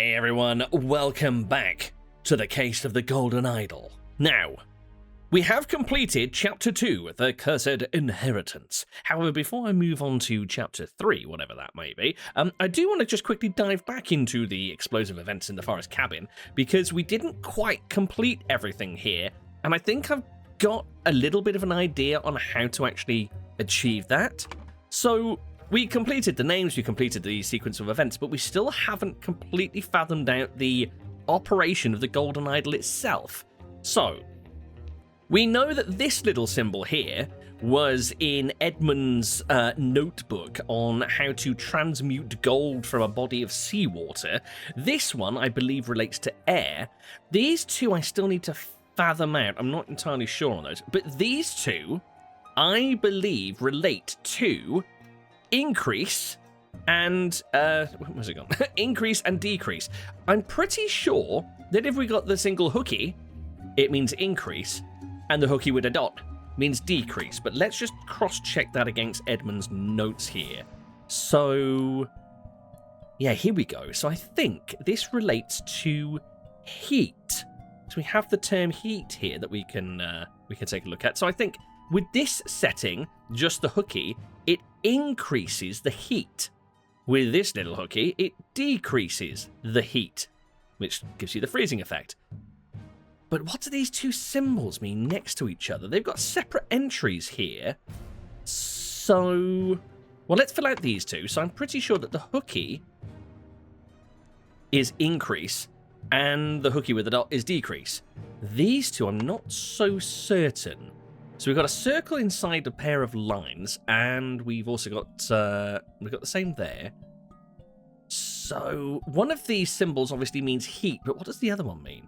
Hey everyone, welcome back to the Case of the Golden Idol. Now, we have completed Chapter 2, The Cursed Inheritance. However, before I move on to Chapter 3, whatever that may be, I do want to just quickly dive back into the explosive events in the forest cabin, because we didn't quite complete everything here, and I think I've got a little bit of an idea on how to actually achieve that. So, we completed the names, we completed the sequence of events, but we still haven't completely fathomed out the operation of the Golden Idol itself. So, we know that this little symbol here was in Edmund's notebook on how to transmute gold from a body of seawater. This one, I believe, relates to air. These two I still need to fathom out. I'm not entirely sure on those. But these two, I believe, relate to increase and where's it gone? Increase and decrease. I'm pretty sure that if we got the single hooky, it means increase, and the hooky with a dot means decrease. But let's just cross-check that against Edmund's notes here. So yeah, here we go. So I think this relates to heat. So we have the term heat here that we can take a look at. So I think with this setting, just the hooky, it increases the heat. With this little hooky, it decreases the heat, which gives you the freezing effect. But what do these two symbols mean next to each other? They've got separate entries here. So, well, let's fill out these two. So I'm pretty sure that the hooky is increase, and the hooky with the dot is decrease. These two, I'm not so certain. So we've got a circle inside a pair of lines, and we've also got we've got the same there. So one of these symbols obviously means heat, but what does the other one mean?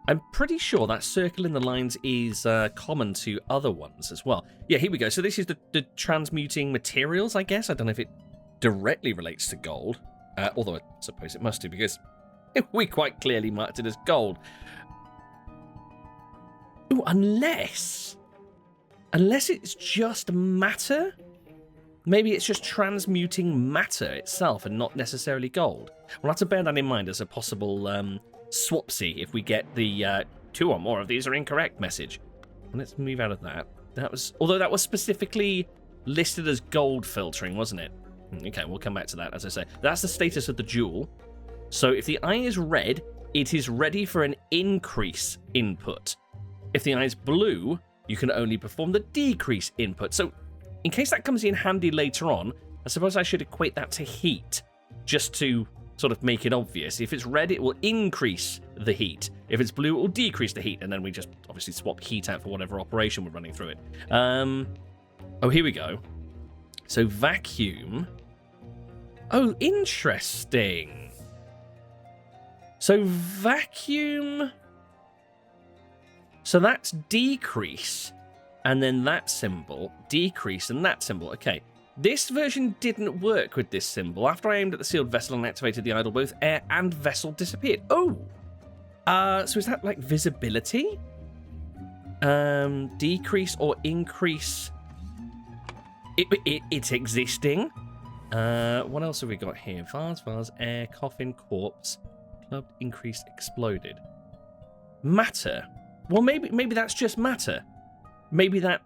I'm pretty sure that circle in the lines is common to other ones as well. Yeah, here we go. So this is the transmuting materials, I guess. I don't know if it directly relates to gold, although I suppose it must do, because we quite clearly marked it as gold. Ooh, Unless it's just matter? Maybe it's just transmuting matter itself and not necessarily gold. We'll have to bear that in mind as a possible swapsy if we get the 2 or more of these are incorrect message. Well, let's move out of that. Although that was specifically listed as gold filtering, wasn't it? Okay, we'll come back to that, as I say. That's the status of the jewel. So if the eye is red, it is ready for an increase input. If the eye is blue, you can only perform the decrease input. So, in case that comes in handy later on, I suppose I should equate that to heat, just to sort of make it obvious. If it's red, it will increase the heat. If it's blue, it will decrease the heat, and then we just obviously swap heat out for whatever operation we're running through it. Oh, here we go. So, vacuum. Oh, interesting. So, vacuum. So that's decrease, and then that symbol, decrease, and that symbol. Okay, this version didn't work with this symbol. After I aimed at the sealed vessel and activated the idol, both air and vessel disappeared. Oh! So is that like visibility? Decrease or increase it's existing. What else have we got here? Vase, air, coffin, corpse, clubbed, increased, exploded. Matter. Well, maybe that's just matter. Maybe that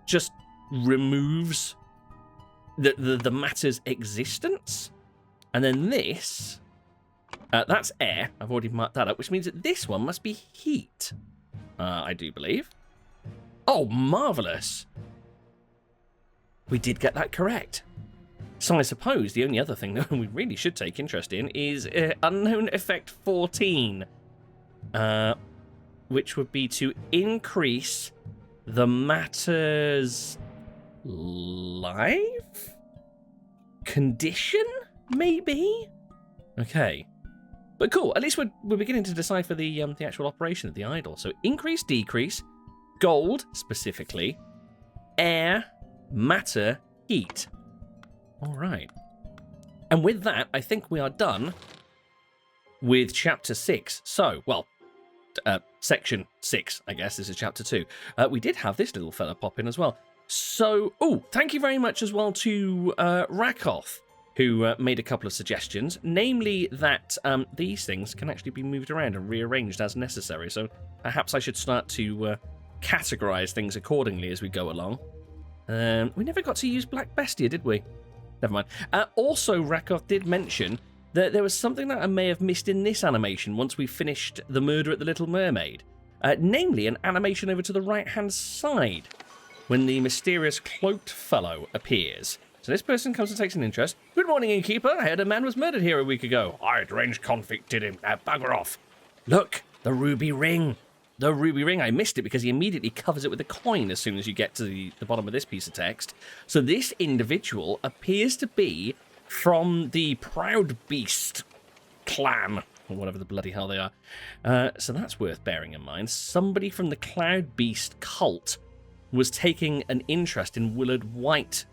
just removes the matter's existence. And then this, that's air. I've already marked that up, which means that this one must be heat. I do believe. Oh, marvellous. We did get that correct. So I suppose the only other thing that we really should take interest in is unknown effect 14. Which would be to increase the matter's life condition, maybe? Okay. But cool, at least we're beginning to decipher the actual operation of the idol. So increase, decrease, gold, specifically, air, matter, heat. All right. And with that, I think we are done with Chapter 6. So, well, Section 6, I guess. This is Chapter 2. We did have this little fella pop in as well. So, thank you very much as well to Rakoth who made a couple of suggestions, namely that these things can actually be moved around and rearranged as necessary. So perhaps I should start to categorize things accordingly as we go along. We never got to use Black Bestia, did we? Never mind. Also, Rakoth did mention that there was something that I may have missed in this animation once we finished the murder at the Little Mermaid. Namely, an animation over to the right-hand side when the mysterious cloaked fellow appears. So this person comes and takes an interest. Good morning, innkeeper. I heard a man was murdered here a week ago. I deranged convict did him. Now bugger off. Look, the ruby ring. The ruby ring. I missed it because he immediately covers it with a coin as soon as you get to the bottom of this piece of text. So this individual appears to be from the Proud Beast clan, or whatever the bloody hell they are. So that's worth bearing in mind. Somebody from the Cloud Beast cult was taking an interest in Willard White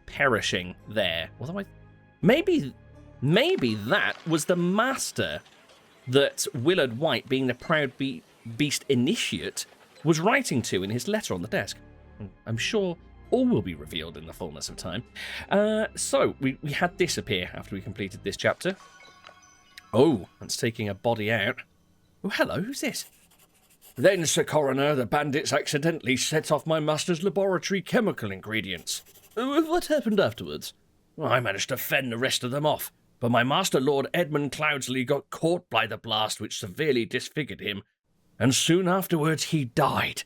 perishing there. Although maybe that was the master that Willard White, being the Proud Beast initiate, was writing to in his letter on the desk. I'm sure all will be revealed in the fullness of time. So we had this appear after we completed this chapter. Oh, that's taking a body out. Oh, hello, who's this? Then, Sir Coroner, the bandits accidentally set off my master's laboratory chemical ingredients. What happened afterwards? Well, I managed to fend the rest of them off, but my master, Lord Edmund Cloudsley, got caught by the blast, which severely disfigured him, and soon afterwards he died.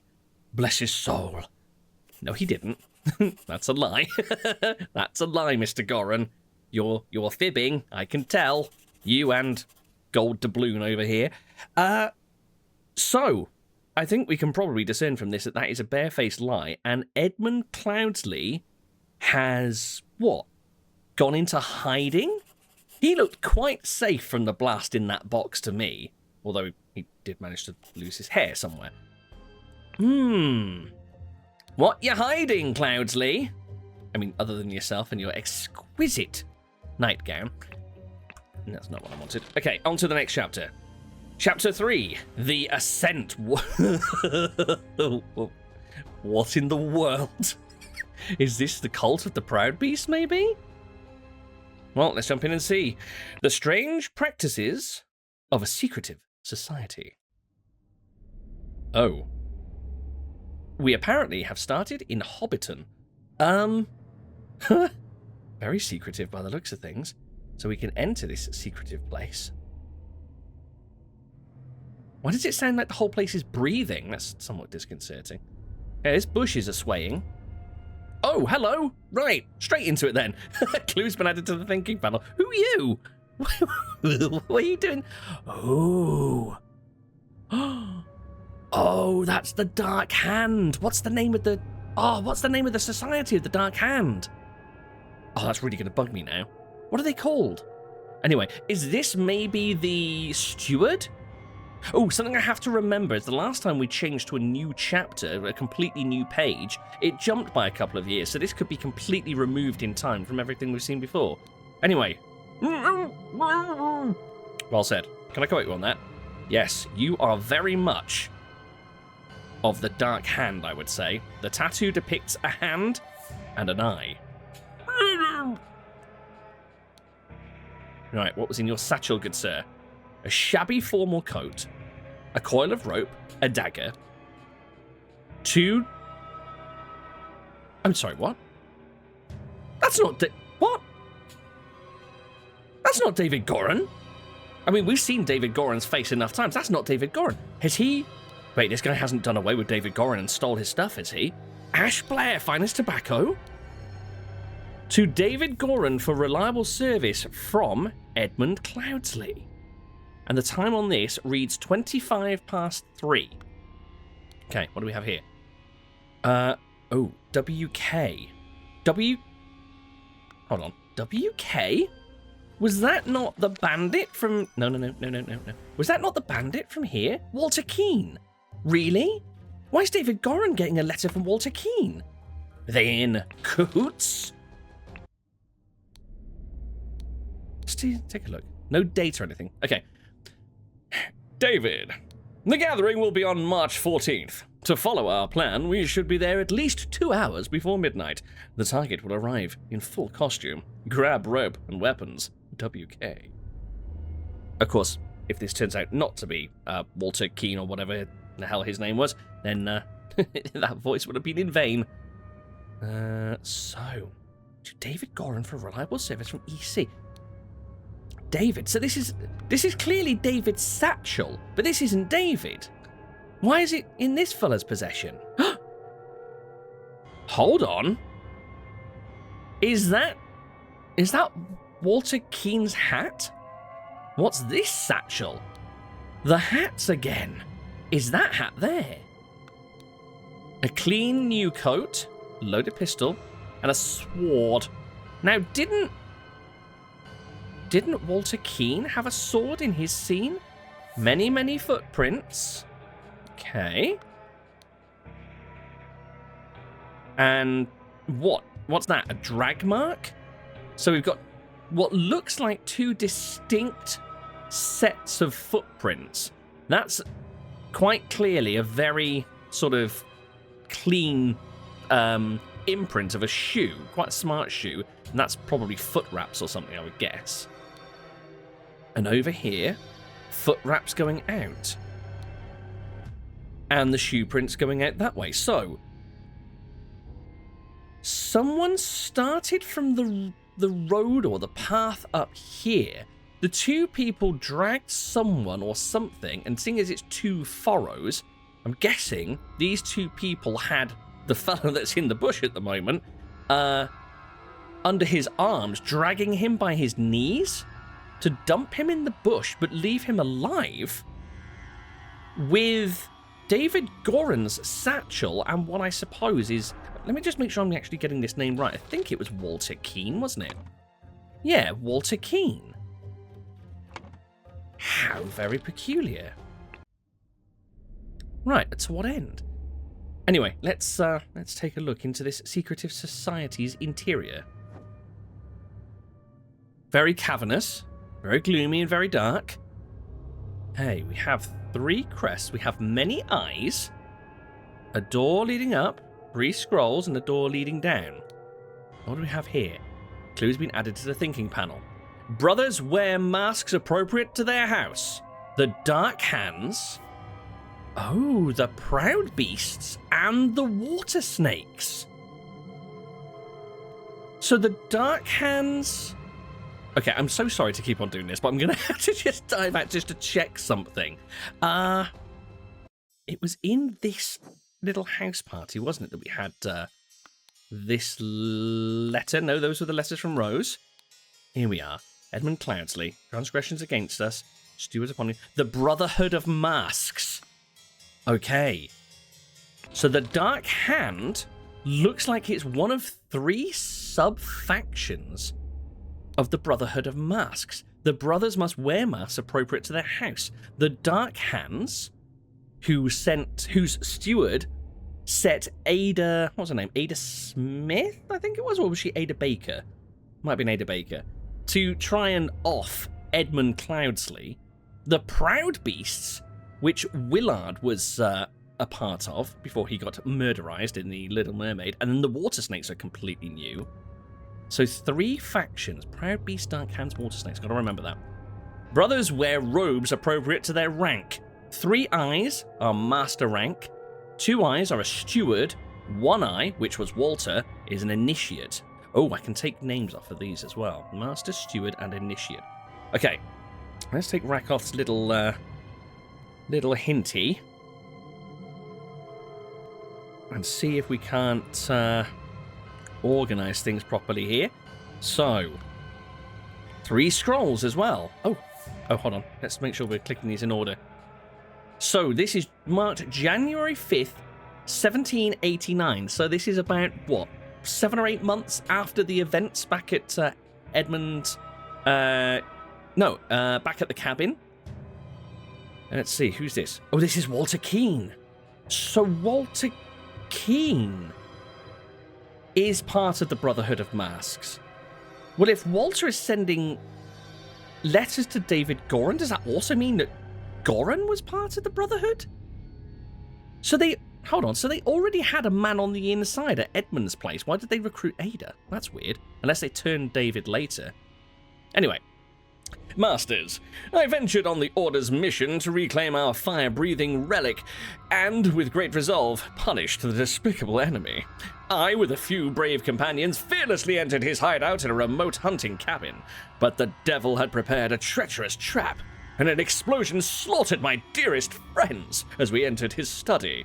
Bless his soul. No, he didn't. That's a lie. That's a lie, Mr. Goran. You're fibbing, I can tell. You and Gold Doubloon over here. So, I think we can probably discern from this that that is a barefaced lie, and Edmund Cloudsley has, what, gone into hiding? He looked quite safe from the blast in that box to me, although he did manage to lose his hair somewhere. What you hiding, Cloudsley? I mean, other than yourself and your exquisite nightgown. That's not what I wanted. Okay, on to the next chapter. Chapter 3, The Ascent. What in the world? Is this the cult of the Proud Beast, maybe? Well, let's jump in and see. The strange practices of a secretive society. Oh. We apparently have started in Hobbiton. Very secretive by the looks of things. So we can enter this secretive place. Why does it sound like the whole place is breathing? That's somewhat disconcerting. Okay, this bushes are swaying. Oh, hello! Right, straight into it then. Clue's been added to the thinking panel. Who are you? What are you doing? Oh. Oh, that's the Dark Hand. What's the name of the... Oh, what's the name of the Society of the Dark Hand? Oh, that's really going to bug me now. What are they called? Anyway, is this maybe the steward? Oh, something I have to remember is the last time we changed to a new chapter, a completely new page, it jumped by a couple of years, so this could be completely removed in time from everything we've seen before. Anyway. Well said. Can I quote you on that? Yes, you are very much of the Dark Hand, I would say. The tattoo depicts a hand and an eye. Right, what was in your satchel, good sir? A shabby formal coat, a coil of rope, a dagger, I'm sorry, what? That's not what? That's not David Goran. I mean, we've seen David Goran's face enough times. That's not David Goran. Has he... Wait, this guy hasn't done away with David Goran and stole his stuff, has he? Ash Blair, finest tobacco? To David Goran for reliable service from Edmund Cloudsley. And the time on this reads 3:25. Okay, what do we have here? Oh, WK. Hold on. WK? Was that not the bandit from... No. Was that not the bandit from here? Walter Keane? Really? Why is David Goran getting a letter from Walter Keane? Are they in cahoots? Let's take a look. No date or anything. Okay. David, the gathering will be on March 14th. To follow our plan, we should be there at least 2 hours before midnight. The target will arrive in full costume. Grab rope and weapons. WK. Of course, if this turns out not to be Walter Keane or whatever the hell his name was, then that voice would have been in vain. So, to David Goran for reliable service from EC. David, so this is clearly David's satchel, but this isn't David. Why is it in this fella's possession? Hold on. Is that Walter Keane's hat? What's this satchel? The hats again. Is that hat there? A clean new coat, loaded pistol, and a sword. Now, didn't Walter Keane have a sword in his scene? Many, many footprints. Okay. And what's that? A drag mark? So we've got what looks like 2 distinct sets of footprints. That's quite clearly a very sort of clean imprint of a shoe, quite a smart shoe, and that's probably foot wraps or something, I would guess. And over here, foot wraps going out. And the shoe prints going out that way. So, someone started from the road or the path up here. The 2 people dragged someone or something, and seeing as it's 2 furrows, I'm guessing these 2 people had the fellow that's in the bush at the moment under his arms, dragging him by his knees to dump him in the bush but leave him alive with David Goran's satchel and what I suppose is... Let me just make sure I'm actually getting this name right. I think it was Walter Keane, wasn't it? Yeah, Walter Keane. How very peculiar. Right, to what end? Anyway, let's take a look into this secretive society's interior. Very cavernous, very gloomy and very dark. Hey, we have 3 crests, we have many eyes, a door leading up, 3 scrolls, and a door leading down. What do we have here? Clues been added to the thinking panel. Brothers wear masks appropriate to their house. The Dark Hands. Oh, the Proud Beasts and the Water Snakes. So the Dark Hands... Okay, I'm so sorry to keep on doing this, but I'm going to have to just dive out just to check something. It was in this little house party, wasn't it, that we had this letter? No, those were the letters from Rose. Here we are. Edmund Cloudsley. Transgressions against us. Stewards upon you. The Brotherhood of Masks. Okay. So the Dark Hand looks like it's one of 3 sub-factions of the Brotherhood of Masks. The brothers must wear masks appropriate to their house. The Dark Hands, whose steward set Ada... What was her name? Ada Smith, I think it was? Or was she Ada Baker? Might have been Ada Baker. To try and off Edmund Cloudsley. The Proud Beasts, which Willard was a part of before he got murderized in The Little Mermaid. And then the Water Snakes are completely new. So 3 factions. Proud Beasts, Dark Hands, Water Snakes. Gotta remember that. Brothers wear robes appropriate to their rank. 3 eyes are master rank. 2 eyes are a steward. 1 eye, which was Walter, is an initiate. Oh, I can take names off of these as well. Master, steward, and initiate. Okay, let's take Rakoff's little hinty and see if we can't organize things properly here. So, 3 scrolls as well. Oh, hold on. Let's make sure we're clicking these in order. So, this is marked January 5th, 1789. So, this is about, what, 7 or 8 months after the events back at back at the cabin. And let's see, who's this? Oh, this is Walter Keane. So Walter Keane is part of the Brotherhood of Masks. Well, if Walter is sending letters to David Goran, does that also mean that Goran was part of the Brotherhood? So they... Hold on, so they already had a man on the inside at Edmund's place. Why did they recruit Ada? That's weird. Unless they turned David later. Anyway. Masters, I ventured on the Order's mission to reclaim our fire-breathing relic, and, with great resolve, punished the despicable enemy. I, with a few brave companions, fearlessly entered his hideout in a remote hunting cabin, but the devil had prepared a treacherous trap, and an explosion slaughtered my dearest friends as we entered his study.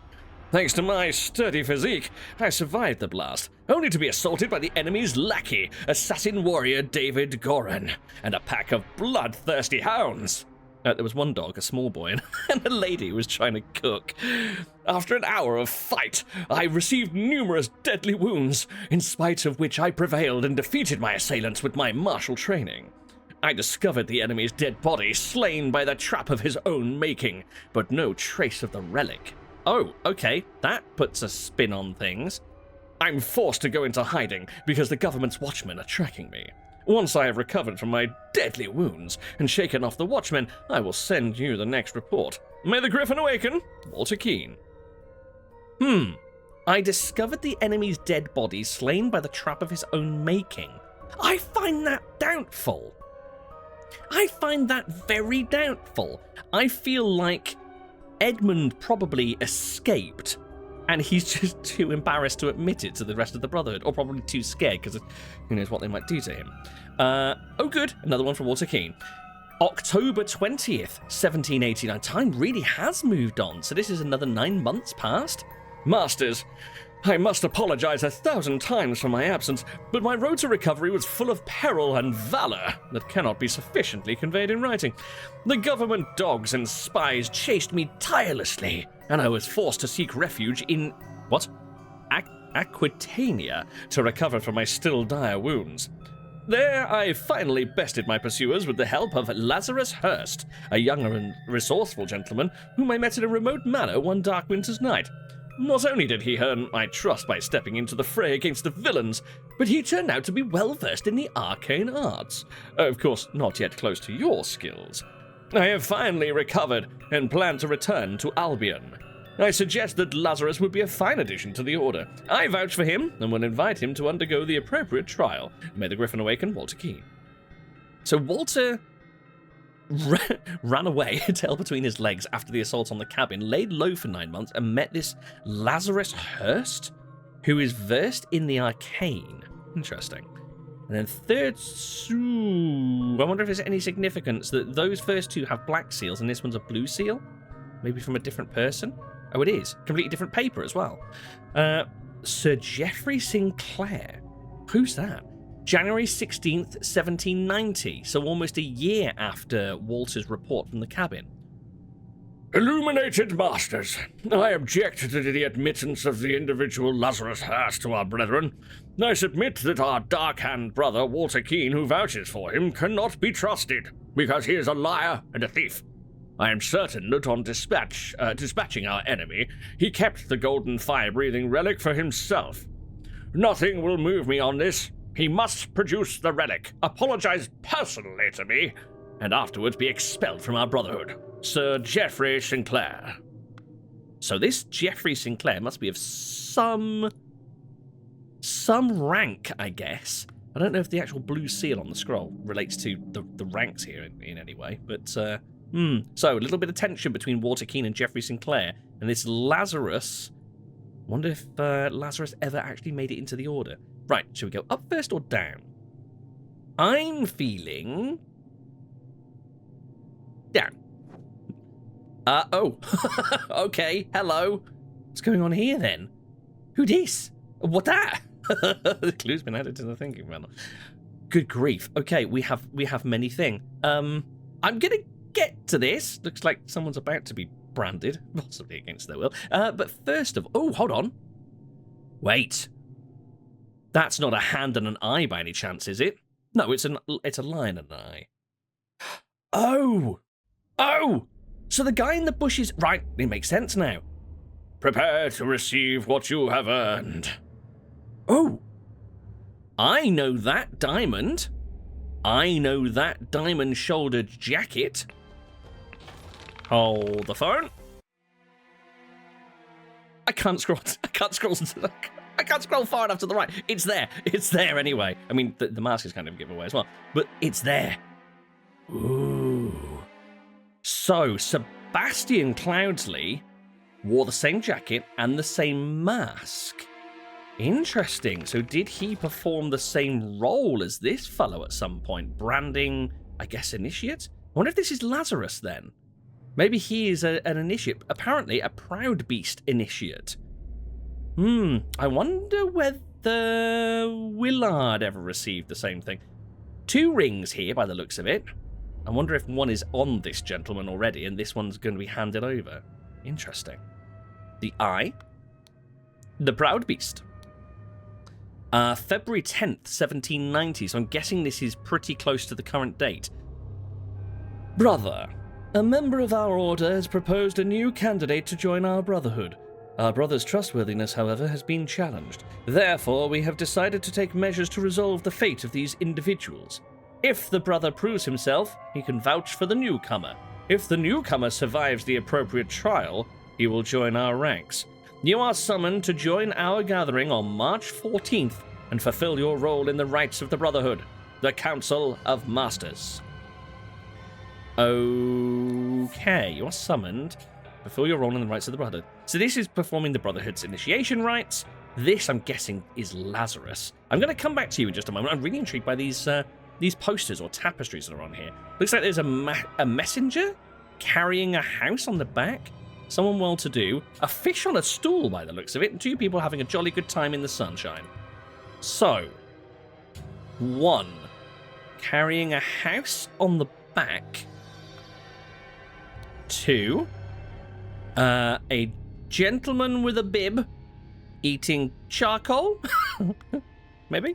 Thanks to my sturdy physique, I survived the blast, only to be assaulted by the enemy's lackey, assassin warrior David Goran, and a pack of bloodthirsty hounds. There was one dog, a small boy, and a lady who was trying to cook. After an hour of fight, I received numerous deadly wounds, in spite of which I prevailed and defeated my assailants with my martial training. I discovered the enemy's dead body, slain by the trap of his own making, but no trace of the relic. Oh, okay, that puts a spin on things. I'm forced to go into hiding because the government's watchmen are tracking me. Once I have recovered from my deadly wounds and shaken off the watchmen, I will send you the next report. May the Griffin awaken, Walter Keane. I discovered the enemy's dead body slain by the trap of his own making. I find that doubtful. I find that very doubtful. I feel like Edmund probably escaped, and he's just too embarrassed to admit it to the rest of the Brotherhood, or probably too scared, because who knows what they might do to him. Oh good, another one from Walter Keane. October 20th, 1789. Time really has moved on, so this is another 9 months past. Masters, I must apologize 1,000 times for my absence, but my road to recovery was full of peril and valor that cannot be sufficiently conveyed in writing. The government dogs and spies chased me tirelessly, and I was forced to seek refuge in... Aquitania to recover from my still dire wounds. There, I finally bested my pursuers with the help of Lazarus Hurst, a young and resourceful gentleman whom I met in a remote manor one dark winter's night. Not only did he earn my trust by stepping into the fray against the villains, but he turned out to be well-versed in the arcane arts. Of course, not yet close to your skills. I have finally recovered and plan to return to Albion. I suggest that Lazarus would be a fine addition to the Order. I vouch for him and will invite him to undergo the appropriate trial. May the Griffin awaken, Walter Keane. So Walter ran away, tail between his legs, after the assault on the cabin, laid low for 9 months, and met this Lazarus Hurst, who is versed in the arcane. Interesting. And then third, I wonder if there's any significance that those first two have black seals and this one's a blue seal? Maybe from a different person? Oh, it is. Completely different paper as well. Sir Geoffrey Sinclair. Who's that? January 16th, 1790, so almost a year after Walter's report from the cabin. Illuminated Masters, I object to the admittance of the individual Lazarus Hurst to our brethren. I submit that our dark-hand brother, Walter Keane, who vouches for him, cannot be trusted, because he is a liar and a thief. I am certain that on dispatching our enemy, he kept the golden fire-breathing relic for himself. Nothing will move me on this. He must produce the relic, apologize personally to me, and afterwards be expelled from our brotherhood. Sir Geoffrey Sinclair. So this Geoffrey Sinclair must be of some rank, I guess. I don't know if the actual blue seal on the scroll relates to the ranks here in any way, but so a little bit of tension between Walter Keane and Geoffrey Sinclair, and this Lazarus. Wonder if Lazarus ever actually made it into the Order. Right, should we go up first or down? I'm feeling down. Oh. Okay, hello. What's going on here then? Who dis? What that? The clue's been added to the thinking panel. Good grief. Okay, we have many thing. I'm gonna get to this. Looks like someone's about to be branded, possibly against their will. But first of all, hold on. Wait. That's not a hand and an eye by any chance, is it? No, it's a line and an eye. Oh! So the guy in the bushes... Right, it makes sense now. Prepare to receive what you have earned. Oh! I know that diamond. I know that diamond-shouldered jacket. Hold the phone. I can't scroll. I can't scroll. I can't scroll far enough to the right. It's there. It's there anyway. I mean, the mask is kind of a giveaway as well, but it's there. Ooh. So Sebastian Cloudsley wore the same jacket and the same mask. Interesting. So did he perform the same role as this fellow at some point? Branding, I guess, initiate? I wonder if this is Lazarus then. Maybe he is an initiate. Apparently a Proud Beast initiate. I wonder whether Willard ever received the same thing. 2 rings here by the looks of it. I wonder if one is on this gentleman already and this one's going to be handed over. Interesting. The eye. The Proud Beast. February 10th, 1790, so I'm guessing this is pretty close to the current date. Brother, a member of our order has proposed a new candidate to join our brotherhood. Our brother's trustworthiness, however, has been challenged. Therefore, we have decided to take measures to resolve the fate of these individuals. If the brother proves himself, he can vouch for the newcomer. If the newcomer survives the appropriate trial, he will join our ranks. You are summoned to join our gathering on March 14th and fulfill your role in the rites of the Brotherhood, the Council of Masters. Okay, you are summoned. Fulfill your role in the rites of the Brotherhood. So this is performing the Brotherhood's initiation rites. This, I'm guessing, is Lazarus. I'm going to come back to you in just a moment. I'm really intrigued by these posters or tapestries that are on here. Looks like there's a messenger carrying a house on the back. Someone well-to-do, a fish on a stool by the looks of it, and 2 people having a jolly good time in the sunshine. So, 1, carrying a house on the back. 2, a gentleman with a bib eating charcoal, maybe.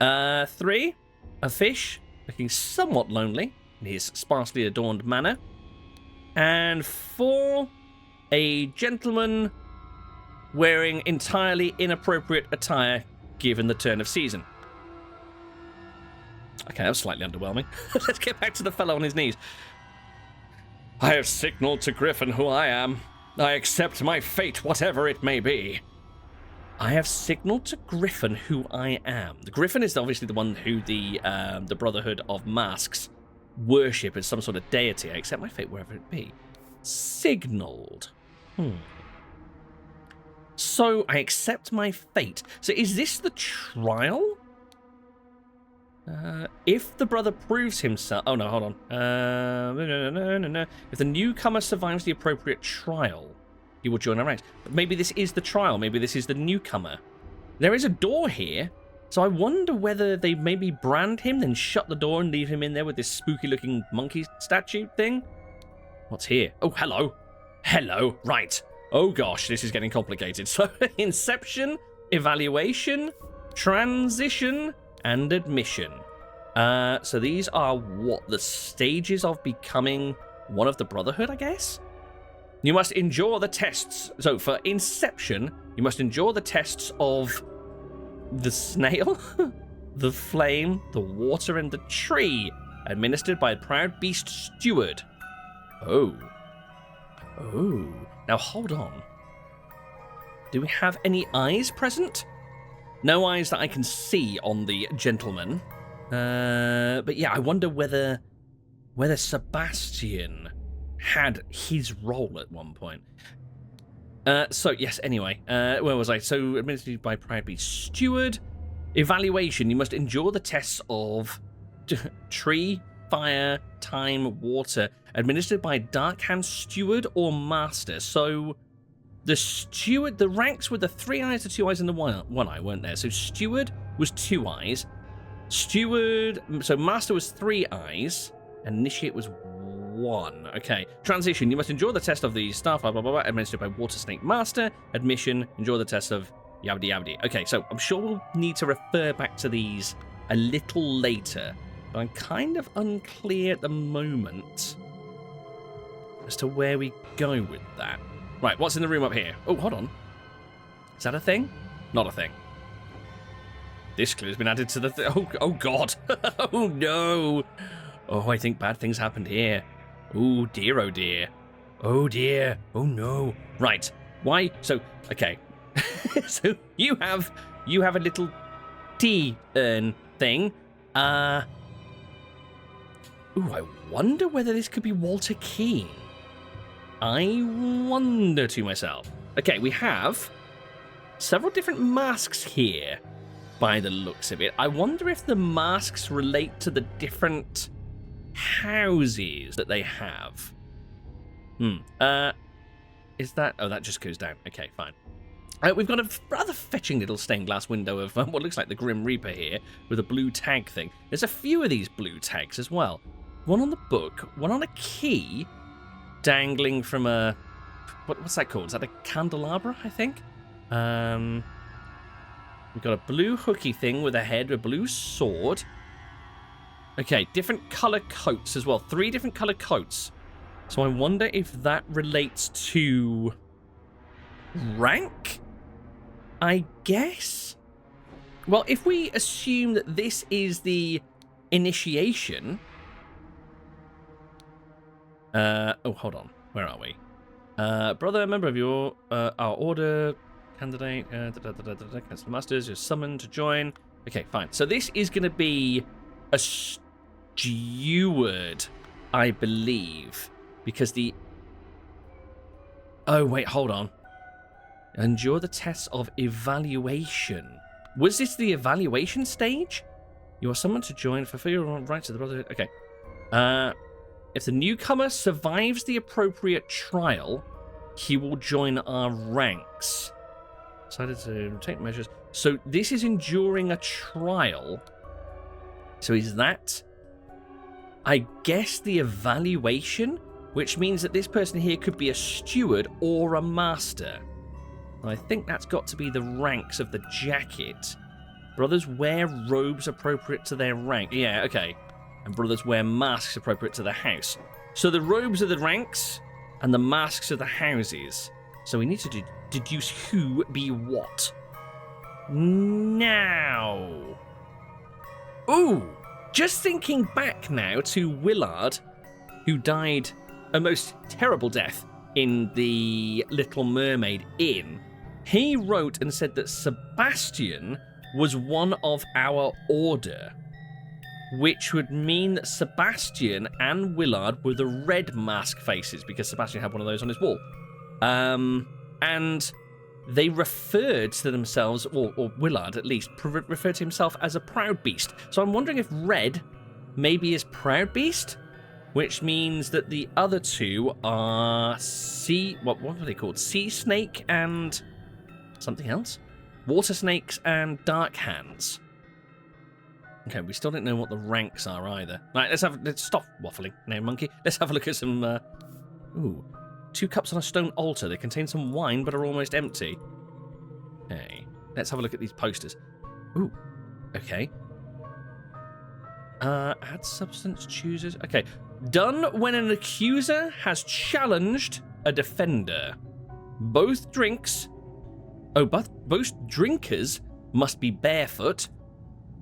3, a fish looking somewhat lonely in his sparsely adorned manner. And 4, a gentleman wearing entirely inappropriate attire given the turn of season. Okay, that was slightly underwhelming. Let's get back to the fellow on his knees. I have signaled to Griffin who I am. I accept my fate, whatever it may be. I have signaled to Griffin who I am. The Griffin is obviously the one who the Brotherhood of Masks worship as some sort of deity. I accept my fate wherever it be. Signaled. So, I accept my fate. So, is this the trial? If the brother proves himself... Oh, no, hold on. No. If the newcomer survives the appropriate trial, he will join our ranks. But maybe this is the trial. Maybe this is the newcomer. There is a door here, so I wonder whether they maybe brand him, then shut the door and leave him in there with this spooky-looking monkey statue thing. What's here? Oh, hello. Hello. Right. Oh, gosh, this is getting complicated. So, inception, evaluation, transition, and admission. So these are what? The stages of becoming one of the Brotherhood, I guess? You must endure the tests. So for inception, you must endure the tests of the snail, the flame, the water, and the tree, administered by a Proud Beast Steward. Oh. Now hold on. Do we have any eyes present? No eyes that I can see on the gentleman. But yeah, I wonder whether Sebastian had his role at one point. So yes, anyway, where was I? So administered by Proud Beast Steward. Evaluation, you must endure the tests of tree, fire, time, water, administered by Dark Hand Steward or Master. So the Steward, the ranks were the 3 eyes, the 2 eyes, and the one eye, weren't there? So Steward was 2 eyes. Steward, so Master was 3 eyes. Initiate was 1. Okay. Transition, you must endure the test of the staff, blah, blah, blah, blah, administered by Water Snake Master. Admission, endure the test of yabdi yabdi. Okay, so I'm sure we'll need to refer back to these a little later. But I'm kind of unclear at the moment as to where we go with that. Right, what's in the room up here? Oh, hold on. Is that a thing? Not a thing. This clue has been added to the... Oh, God. Oh, no. Oh, I think bad things happened here. Oh, dear, oh, dear. Oh, dear. Oh, no. Right. Why? So, okay. So you have a little tea urn thing. Ooh, I wonder whether this could be Walter Keane. I wonder to myself. Okay, we have several different masks here by the looks of it. I wonder if the masks relate to the different houses that they have. Is that... Oh, that just goes down. Okay, fine. We've got a rather fetching little stained glass window of what looks like the Grim Reaper here with a blue tag thing. There's a few of these blue tags as well. One on the book, one on a key dangling from a... What's that called? Is that a candelabra, I think? We've got a blue hooky thing with a head, a blue sword. Okay, different colour coats as well. 3 different colour coats. So I wonder if that relates to rank, I guess? Well, if we assume that this is the initiation... oh, hold on. Where are we? Brother, member of your our order, candidate, cancel the masters, you're summoned to join. Okay, fine. So this is going to be a steward, I believe, because the... Oh, wait, hold on. Endure the tests of evaluation. Was this the evaluation stage? You are summoned to join, fulfill your rights to the brotherhood. Okay. If the newcomer survives the appropriate trial, he will join our ranks. Decided to take measures. So this is enduring a trial. So is that, I guess, the evaluation? Which means that this person here could be a steward or a master. I think that's got to be the ranks of the jacket. Brothers wear robes appropriate to their rank. Yeah, okay. And brothers wear masks appropriate to the house. So the robes are the ranks, and the masks are the houses. So we need to deduce who be what. Now. Ooh, just thinking back now to Willard, who died a most terrible death in the Little Mermaid Inn. He wrote and said that Sebastian was one of our order, which would mean that Sebastian and Willard were the red mask faces, because Sebastian had one of those on his wall. And they referred to themselves, or Willard at least, referred to himself as a proud beast. So I'm wondering if red maybe is proud beast, which means that the other two are what are they called? Sea snake and something else? Water snakes and dark hands. Okay, we still don't know what the ranks are either. Right, let's stop waffling now, monkey. Let's have a look at some, ooh. 2 cups on a stone altar. They contain some wine, but are almost empty. Okay, let's have a look at these posters. Ooh, okay. Add substance, chooses. Okay, done when an accuser has challenged a defender. Both drinkers must be barefoot.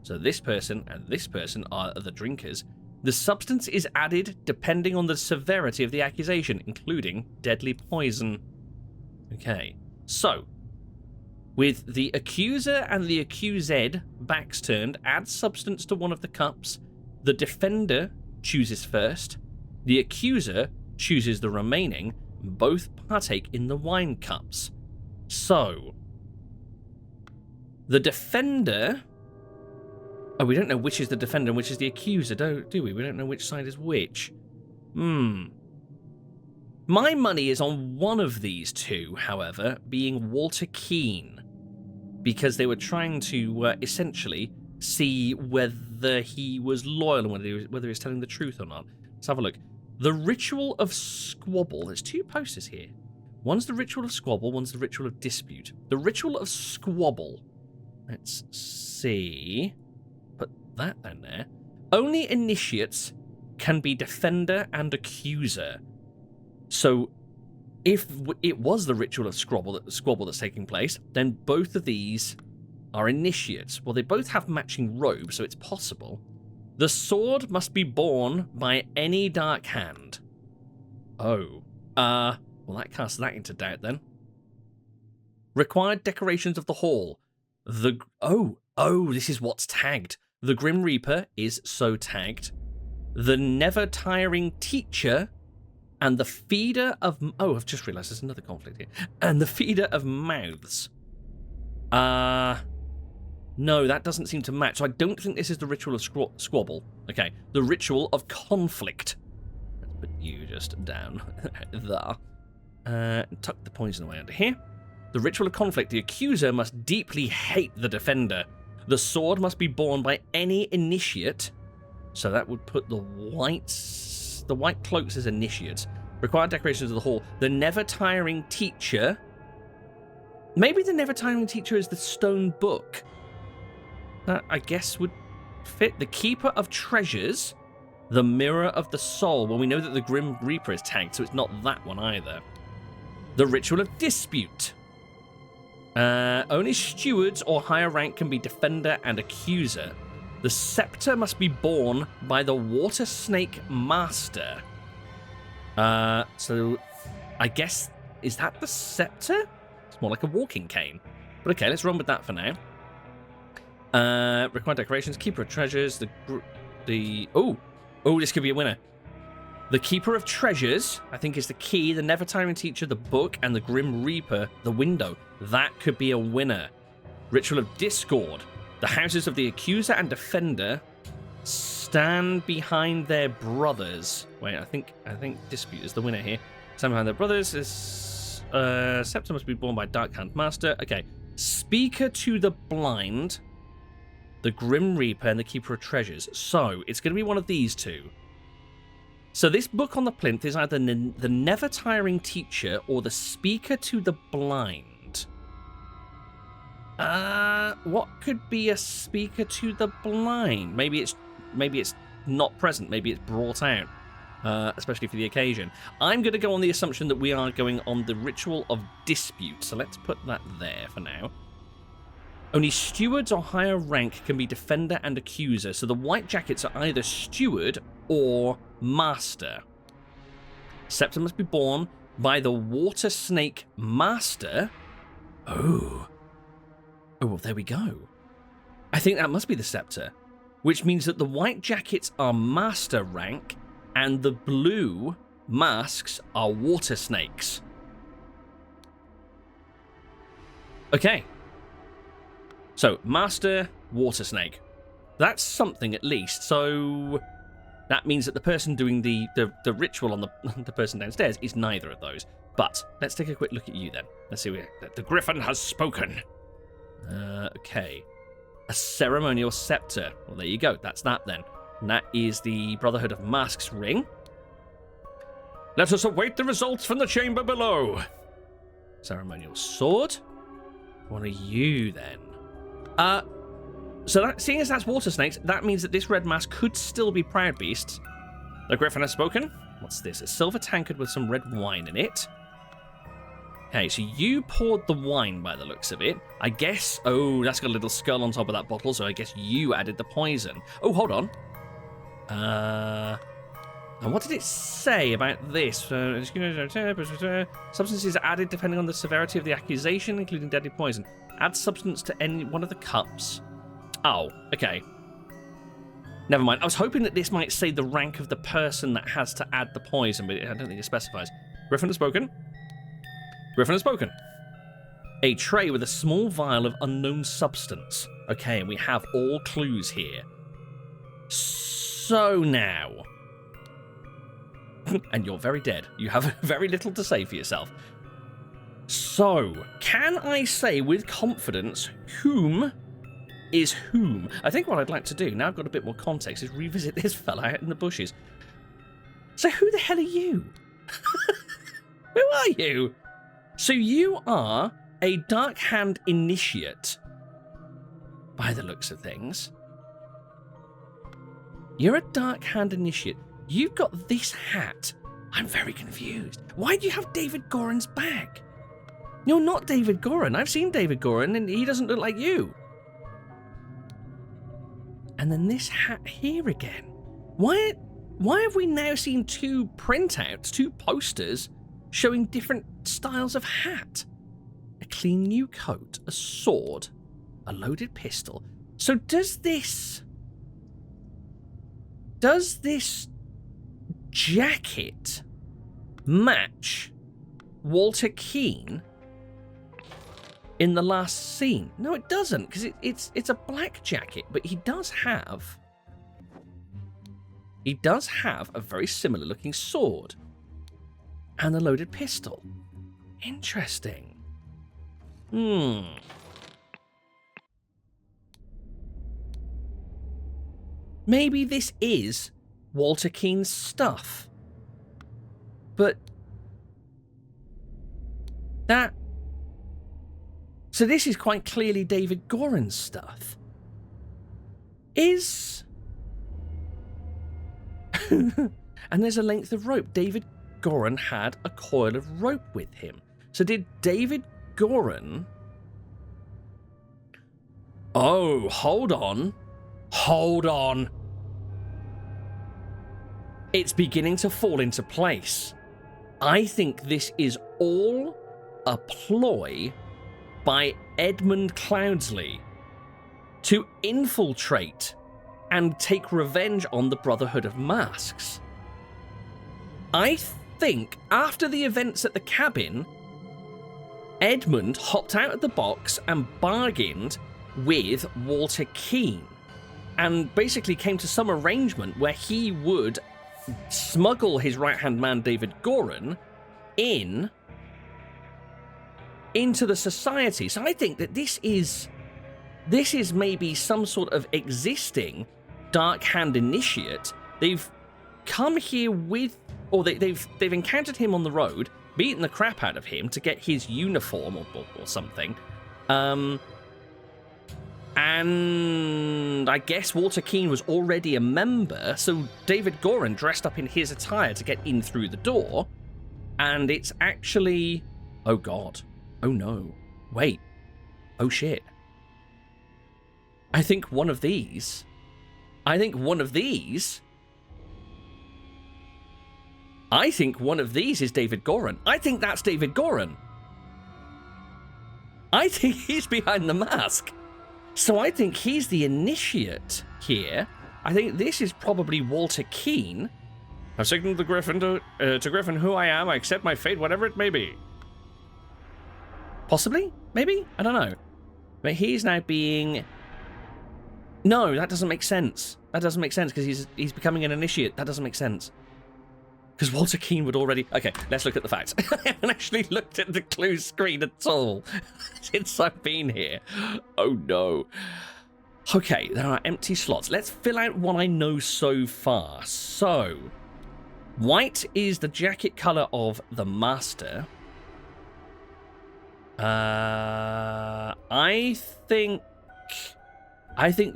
So this person and this person are the drinkers. The substance is added depending on the severity of the accusation, including deadly poison. Okay, so with the accuser and the accused backs turned, add substance to one of the cups. The defender chooses first. The accuser chooses the remaining. Both partake in the wine cups. So the defender... Oh, we don't know which is the defender and which is the accuser, do we? We don't know which side is which. My money is on one of these two, however, being Walter Keane, because they were trying to essentially see whether he was loyal and whether he was telling the truth or not. Let's have a look. The Ritual of Squabble. There's 2 posters here. One's the Ritual of Squabble, one's the Ritual of Dispute. The Ritual of Squabble. Let's see... that down there. Only initiates can be defender and accuser. So if it was the Ritual of Squabble that's taking place, then both of these are initiates. Well, they both have matching robes, so it's possible. The sword must be borne by any dark hand. Oh. Well, that casts that into doubt then. Required decorations of the hall. This is what's tagged. The Grim Reaper is so tagged. The never tiring teacher and the feeder of... Oh, I've just realized there's another conflict here. And the feeder of mouths. No, that doesn't seem to match. So I don't think this is the ritual of squabble. Okay, the ritual of conflict. Let's put you just down there. Tuck the poison away under here. The ritual of conflict. The accuser must deeply hate the defender. The sword must be borne by any initiate. So that would put the white cloaks as initiates. Required decorations of the hall. The never tiring teacher. Maybe the never tiring teacher is the stone book. That, I guess, would fit. The keeper of treasures. The mirror of the soul. Well, we know that the Grim Reaper is tagged, so it's not that one either. The ritual of dispute. Only stewards or higher rank can be defender and accuser. The scepter must be borne by the water snake master. So I guess, is that the scepter? It's more like a walking cane. But okay, let's run with that for now. Required decorations, keeper of treasures, this could be a winner. The keeper of treasures, I think, is the key. The never tiring teacher, the book, and the Grim Reaper, the window. That could be a winner. Ritual of discord. The houses of the accuser and defender stand behind their brothers. Wait, I think dispute is the winner here. Stand behind their brothers is scepter must be borne by Dark Hand Master. Okay, speaker to the blind, the Grim Reaper, and the keeper of treasures. So it's going to be one of these two. So this book on the plinth is either the never tiring teacher or the speaker to the blind. What could be a speaker to the blind? Maybe it's not present. Maybe it's brought out, especially for the occasion. I'm going to go on the assumption that we are going on the ritual of dispute. So let's put that there for now. Only stewards or higher rank can be defender and accuser. So the white jackets are either steward or master. Scepter must be borne by the water snake master. Oh, well, there we go. I think that must be the scepter, which means that the white jackets are master rank and the blue masks are water snakes. Okay. So, master, water snake. That's something at least. So that means that the person doing the ritual on the person downstairs is neither of those. But let's take a quick look at you then. Let's see where the griffin has spoken. Okay. A ceremonial scepter. Well, there you go. That's that then. And that is the Brotherhood of Masks ring. Let us await the results from the chamber below. Ceremonial sword. What are you then? So that, seeing as that's water snakes, that means that this red mask could still be Proud Beasts. The griffin has spoken. What's this? A silver tankard with some red wine in it. Okay, so you poured the wine by the looks of it. I guess... Oh, that's got a little skull on top of that bottle, so I guess you added the poison. Oh, hold on. And what did it say about this? Substances added depending on the severity of the accusation, including deadly poison. Add substance to any one of the cups. Oh, okay. Never mind. I was hoping that this might say the rank of the person that has to add the poison, but I don't think it specifies. Griffin has spoken. Griffin has spoken. A tray with a small vial of unknown substance. Okay, and we have all clues here. So now... and you're very dead. You have very little to say for yourself. So, can I say with confidence whom is whom? I think what I'd like to do, now I've got a bit more context, is revisit this fella out in the bushes. So who the hell are you? Who are you? So you are a Dark Hand initiate, by the looks of things. You're a Dark Hand initiate. You've got this hat. I'm very confused. Why do you have David Goran's bag? You're not David Goran. I've seen David Goran, and he doesn't look like you. And then this hat here again. Why have we now seen two printouts, two posters, showing different styles of hat? A clean new coat, a sword, a loaded pistol. So does this jacket match Walter Keane in the last scene? No, it doesn't, because it's a black jacket, but he does have a very similar looking sword and a loaded pistol. Interesting. Maybe this is Walter Keane's stuff. But that... So this is quite clearly David Goran's stuff. And there's a length of rope. David Goran had a coil of rope with him. So did David Goran... Oh, hold on. It's beginning to fall into place. I think this is all a ploy by Edmund Cloudsley to infiltrate and take revenge on the Brotherhood of Masks. I think after the events at the cabin, Edmund hopped out of the box and bargained with Walter Keane and basically came to some arrangement where he would smuggle his right-hand man David Goran into the society. So I think that this is maybe some sort of existing Dark Hand initiate. They've come here with, or they've encountered him on the road, beaten the crap out of him to get his uniform or something. And I guess Walter Keane was already a member, so David Goran dressed up in his attire to get in through the door. And it's actually... Oh god. Oh no. Wait. Oh shit. I think one of these is David Goran. I think that's David Goran. I think he's behind the mask. So I think he's the initiate here. I think this is probably Walter Keane. I've signaled the Griffin to Griffin who I am. I accept my fate, whatever it may be. Possibly? Maybe? I don't know. But he's now being... No, that doesn't make sense. That doesn't make sense because he's becoming an initiate. That doesn't make sense. Because Walter Keane would already... Okay, let's look at the facts. I haven't actually looked at the clue screen at all since I've been here. Oh, no. Okay, there are empty slots. Let's fill out what I know so far. So, white is the jacket colour of the Master. I think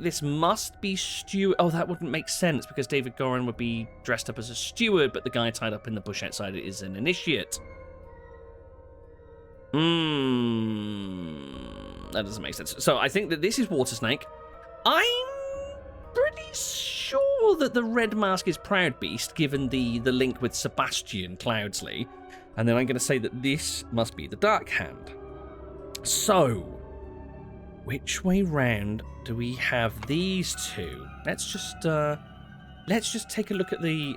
this must be steward. Oh, that wouldn't make sense because David Goran would be dressed up as a steward, but the guy tied up in the bush outside is an initiate. That doesn't make sense. So I think that this is Water Snake. I'm pretty sure that the red mask is Proud Beast, given the link with Sebastian Cloudsley. And then I'm going to say that this must be the Dark Hand. So, which way round do we have these two? Let's just take a look at the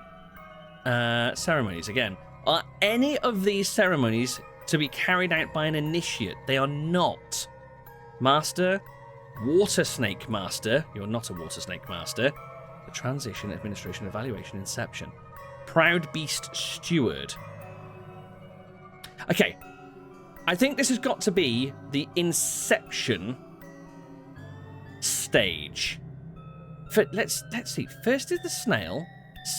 ceremonies again. Are any of these ceremonies to be carried out by an initiate? They are not. Master, Water Snake Master. You're not a Water Snake Master. The Transition, Administration, Evaluation, Inception. Proud Beast Steward. Okay. I think this has got to be the Inception stage. Let's see. First is the snail.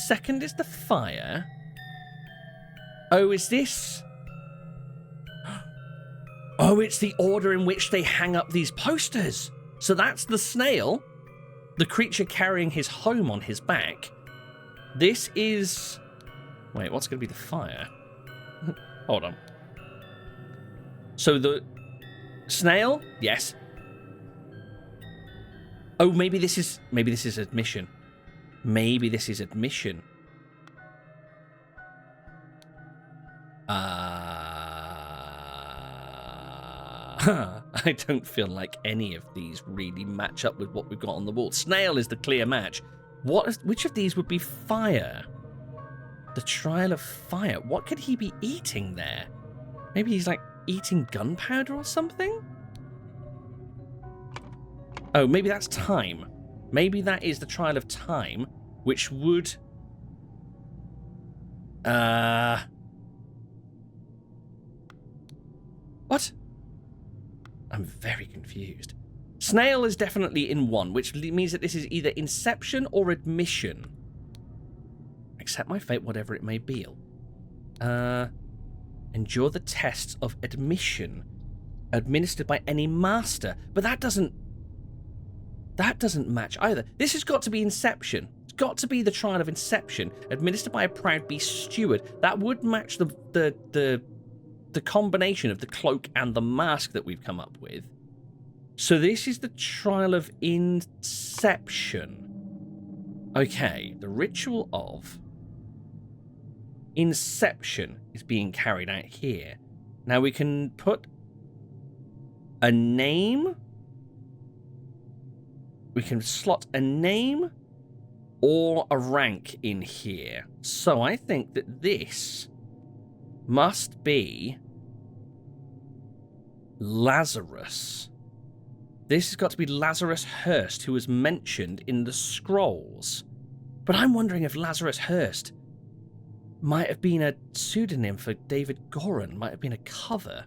Second is the fire. Oh, is this... Oh, it's the order in which they hang up these posters. So that's the snail, the creature carrying his home on his back. This is... Wait, what's going to be the fire? Hold on. So the snail? Yes. Oh, maybe this is admission. Maybe this is admission. I don't feel like any of these really match up with what we've got on the wall. Snail is the clear match. Which of these would be fire? The Trial of Fire. What could he be eating there? Maybe he's like eating gunpowder or something? Oh, maybe that's time. Maybe that is the Trial of Time, which would... What? I'm very confused. Snail is definitely in 1, which means that this is either Inception or Admission. Accept my fate, whatever it may be. Endure the tests of admission administered by any master. But that doesn't match either. This has got to be Inception. It's got to be the Trial of Inception, administered by a proud beast steward. That would match the combination of the cloak and the mask that we've come up with. So this is the Trial of Inception. Okay, the ritual of Inception is being carried out here. Now we can put a name. We can slot a name or a rank in here. So I think that this must be Lazarus. This has got to be Lazarus Hurst, who was mentioned in the scrolls. But I'm wondering if Lazarus Hurst might have been a pseudonym for David Goran, might have been a cover.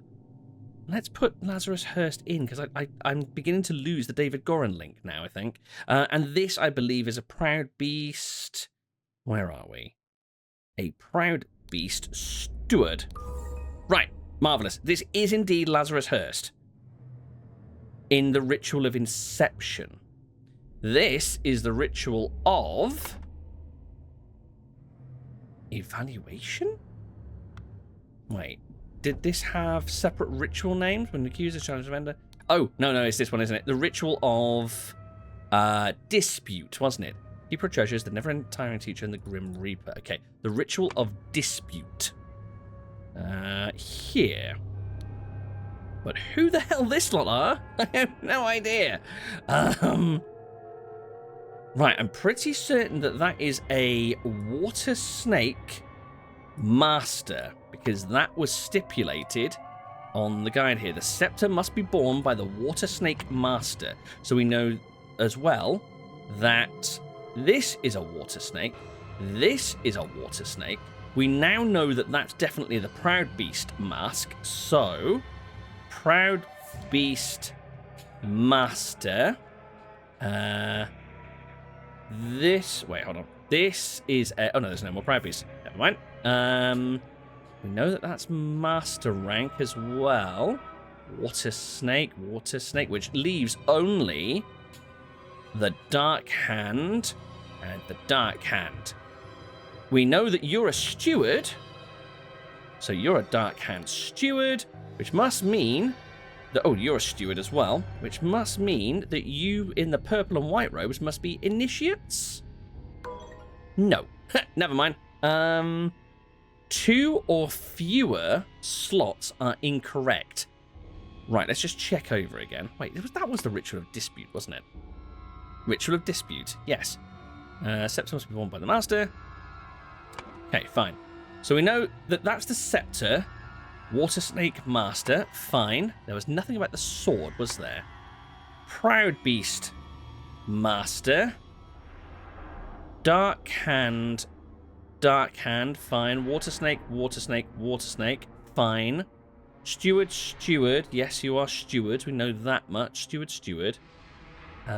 Let's put Lazarus Hurst in, because I'm beginning to lose the David Goran link now, I think. And this, I believe, is a Proud Beast... Where are we? A Proud Beast Steward. Right, marvellous. This is indeed Lazarus Hurst in the Ritual of Inception. This is the Ritual of... Evaluation? Wait. Did this have separate ritual names when the accuser challenged the vendor? Oh, no, it's this one, isn't it? The Ritual of Dispute, wasn't it? Keeper of Treasures, the Never-Ending Tyrant Teacher, and the Grim Reaper. Okay, the Ritual of Dispute. Here. But who the hell this lot are? I have no idea. Right, I'm pretty certain that that is a water snake master, because that was stipulated on the guide here. The scepter must be borne by the water snake master. So we know as well that this is a water snake. This is a water snake. We now know that that's definitely the Proud Beast mask. So, Proud Beast master. This... Wait, hold on. This is... oh, no, there's no more Proud Beast. Never mind. We know that that's master rank as well. Water snake, which leaves only the Dark Hand and the Dark Hand. We know that you're a steward. So you're a Dark Hand steward, which must mean that... Oh, you're a steward as well, which must mean that you in the purple and white robes must be initiates? No. Never mind. 2 or fewer slots are incorrect. Right, let's just check over again. Wait, that was the Ritual of Dispute, wasn't it? Ritual of Dispute, yes. Scepter must be worn by the Master. Okay, fine. So we know that that's the Scepter. Water Snake Master, fine. There was nothing about the sword, was there? Proud Beast Master. Dark Hand, fine. Water Snake, fine. Steward. Yes, you are stewards. We know that much. Steward. We know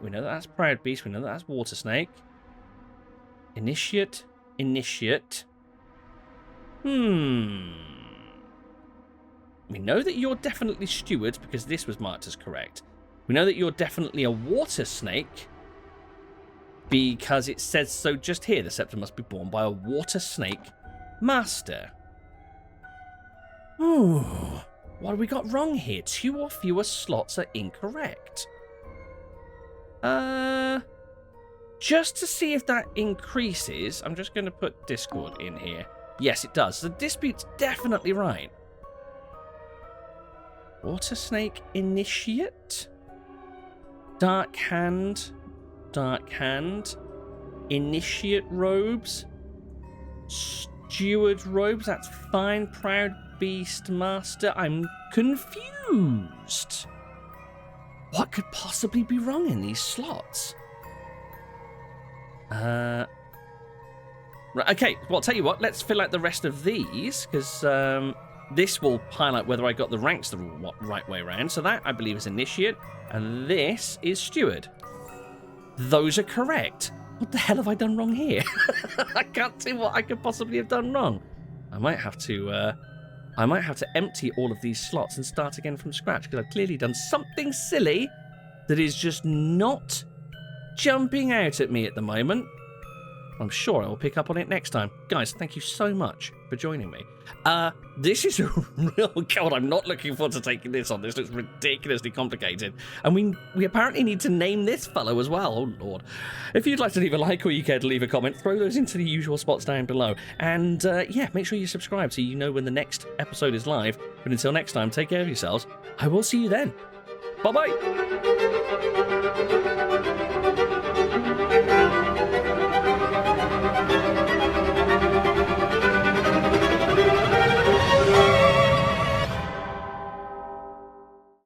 that that's Proud Beast. We know that that's Water Snake. Initiate. We know that you're definitely stewards because this was marked as correct. We know that you're definitely a water snake because it says so just here. The scepter must be borne by a water snake master. Ooh, what have we got wrong here? 2 or fewer slots are incorrect. Just to see if that increases, I'm just going to put Discord in here. Yes, it does. The dispute's definitely right. Water Snake Initiate. Dark Hand. Initiate robes. Steward robes, that's fine. Proud Beast Master. I'm confused. What could possibly be wrong in these slots? Right, okay, well, I'll tell you what, let's fill out the rest of these, because this will highlight whether I got the ranks the right way around. So that, I believe, is Initiate, and this is Steward. Those are correct. What the hell have I done wrong here? I can't see what I could possibly have done wrong. I might have to empty all of these slots and start again from scratch, because I've clearly done something silly that is just not jumping out at me at the moment. I'm sure I will pick up on it next time. Guys, thank you so much for joining me. This is a real... God, I'm not looking forward to taking this on. This looks ridiculously complicated. And we apparently need to name this fellow as well. Oh, Lord. If you'd like to leave a like or you care to leave a comment, throw those into the usual spots down below. And, yeah, make sure you subscribe so you know when the next episode is live. But until next time, take care of yourselves. I will see you then. Bye-bye.